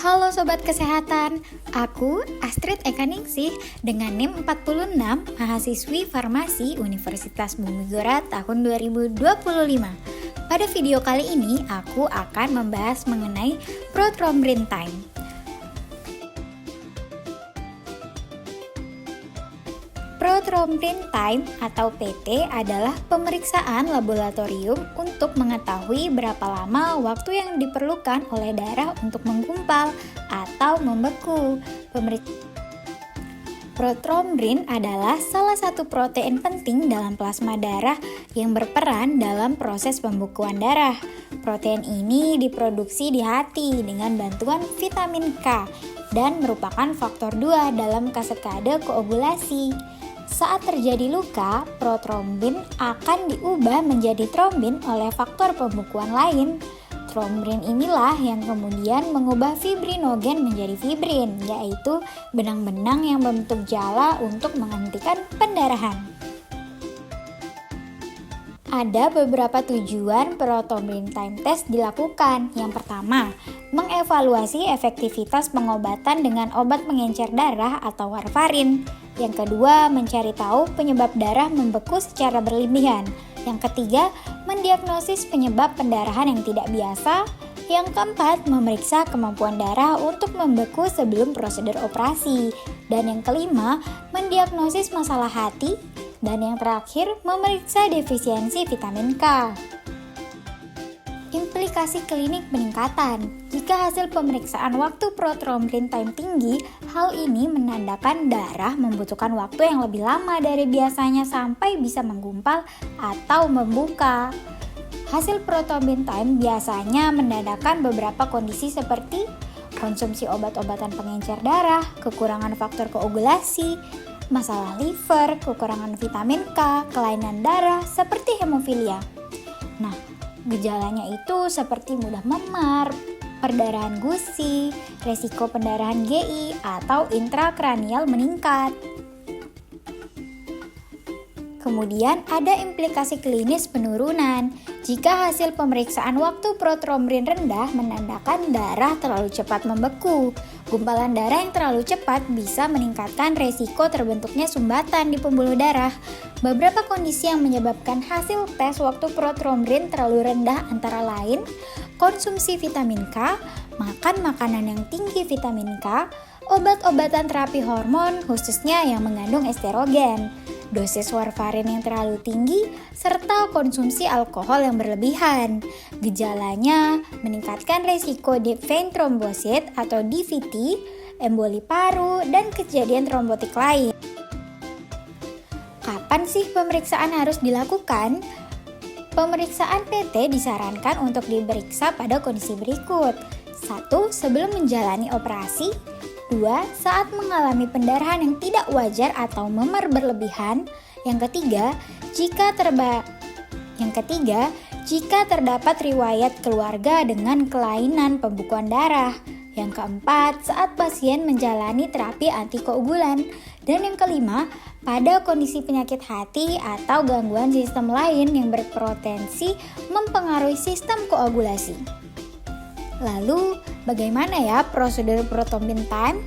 Halo Sobat Kesehatan, aku Astrid Eka Ningsih dengan NIM 46, mahasiswi farmasi Universitas Bumi Gora tahun 2025. Pada video kali ini, aku akan membahas mengenai prothrombin. Prothrombin atau PT adalah pemeriksaan laboratorium untuk mengetahui berapa lama waktu yang diperlukan oleh darah untuk menggumpal atau membeku. Prothrombin adalah salah satu protein penting dalam plasma darah yang berperan dalam proses pembekuan darah. Protein ini diproduksi di hati dengan bantuan vitamin K dan merupakan faktor 2 dalam kaskade koagulasi. Saat terjadi luka, prothrombin akan diubah menjadi trombin oleh faktor pembekuan lain. Trombin inilah yang kemudian mengubah fibrinogen menjadi fibrin, yaitu benang-benang yang membentuk jala untuk menghentikan pendarahan. Ada beberapa tujuan prothrombin time test dilakukan. Yang pertama, mengevaluasi efektivitas pengobatan dengan obat pengencer darah atau warfarin. Yang kedua, mencari tahu penyebab darah membeku secara berlebihan. Yang ketiga, mendiagnosis penyebab pendarahan yang tidak biasa. Yang keempat, memeriksa kemampuan darah untuk membeku sebelum prosedur operasi. Dan yang kelima, mendiagnosis masalah hati. Dan yang terakhir, memeriksa defisiensi vitamin K. Implikasi klinik peningkatan. Jika hasil pemeriksaan waktu prothrombin time tinggi, hal ini menandakan darah membutuhkan waktu yang lebih lama dari biasanya sampai bisa menggumpal atau membuka. Hasil prothrombin time biasanya menandakan beberapa kondisi seperti konsumsi obat-obatan pengencer darah, kekurangan faktor koagulasi, masalah liver, kekurangan vitamin K, kelainan darah seperti hemofilia. Nah, gejalanya itu seperti mudah memar, perdarahan gusi, resiko pendarahan GI atau intrakranial meningkat. Kemudian ada implikasi klinis penurunan. Jika hasil pemeriksaan waktu prothrombin rendah menandakan darah terlalu cepat membeku. Gumpalan darah yang terlalu cepat bisa meningkatkan resiko terbentuknya sumbatan di pembuluh darah. Beberapa kondisi yang menyebabkan hasil tes waktu prothrombin terlalu rendah antara lain konsumsi vitamin K, makan makanan yang tinggi vitamin K, obat-obatan terapi hormon khususnya yang mengandung estrogen, dosis warfarin yang terlalu tinggi, serta konsumsi alkohol yang berlebihan. Gejalanya meningkatkan resiko deep vein thrombosis atau DVT, emboli paru, dan kejadian trombotik lain. Kapan sih pemeriksaan harus dilakukan? Pemeriksaan PT disarankan untuk diperiksa pada kondisi berikut. 1. Sebelum menjalani operasi. 2. Saat mengalami pendarahan yang tidak wajar atau memar berlebihan. Yang ketiga, jika terdapat riwayat keluarga dengan kelainan pembekuan darah. Yang keempat, saat pasien menjalani terapi antikoagulan. Dan yang kelima, pada kondisi penyakit hati atau gangguan sistem lain yang berpotensi mempengaruhi sistem koagulasi. Lalu, bagaimana ya prosedur prothrombin time?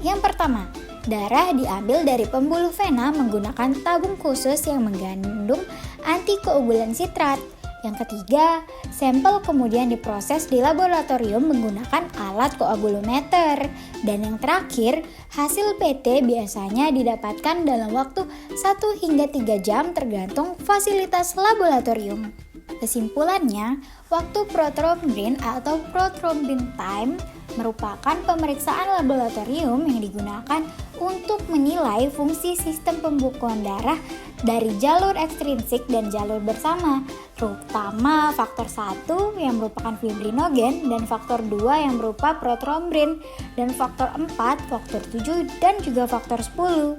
Yang pertama, darah diambil dari pembuluh vena menggunakan tabung khusus yang mengandung antikoagulan sitrat. Yang ketiga, sampel kemudian diproses di laboratorium menggunakan alat koagulometer. Dan yang terakhir, hasil PT biasanya didapatkan dalam waktu 1 hingga 3 jam tergantung fasilitas laboratorium. Kesimpulannya, waktu prothrombin atau prothrombin time merupakan pemeriksaan laboratorium yang digunakan untuk menilai fungsi sistem pembekuan darah dari jalur ekstrinsik dan jalur bersama, terutama faktor 1 yang merupakan fibrinogen dan faktor 2 yang berupa prothrombin, dan faktor 4, faktor 7, dan juga faktor 10.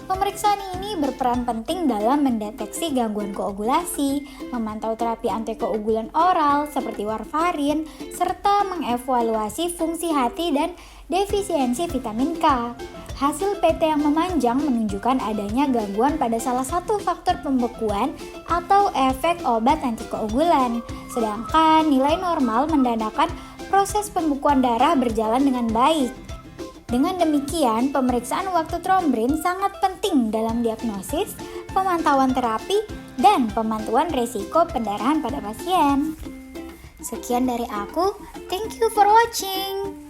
Pemeriksaan ini berperan penting dalam mendeteksi gangguan koagulasi, memantau terapi antikoagulan oral seperti warfarin, serta mengevaluasi fungsi hati dan defisiensi vitamin K. Hasil PT yang memanjang menunjukkan adanya gangguan pada salah satu faktor pembekuan atau efek obat antikoagulan, sedangkan nilai normal menandakan proses pembekuan darah berjalan dengan baik. Dengan demikian, pemeriksaan waktu trombin sangat penting dalam diagnosis, pemantauan terapi, dan pemantauan risiko pendarahan pada pasien. Sekian dari aku, thank you for watching.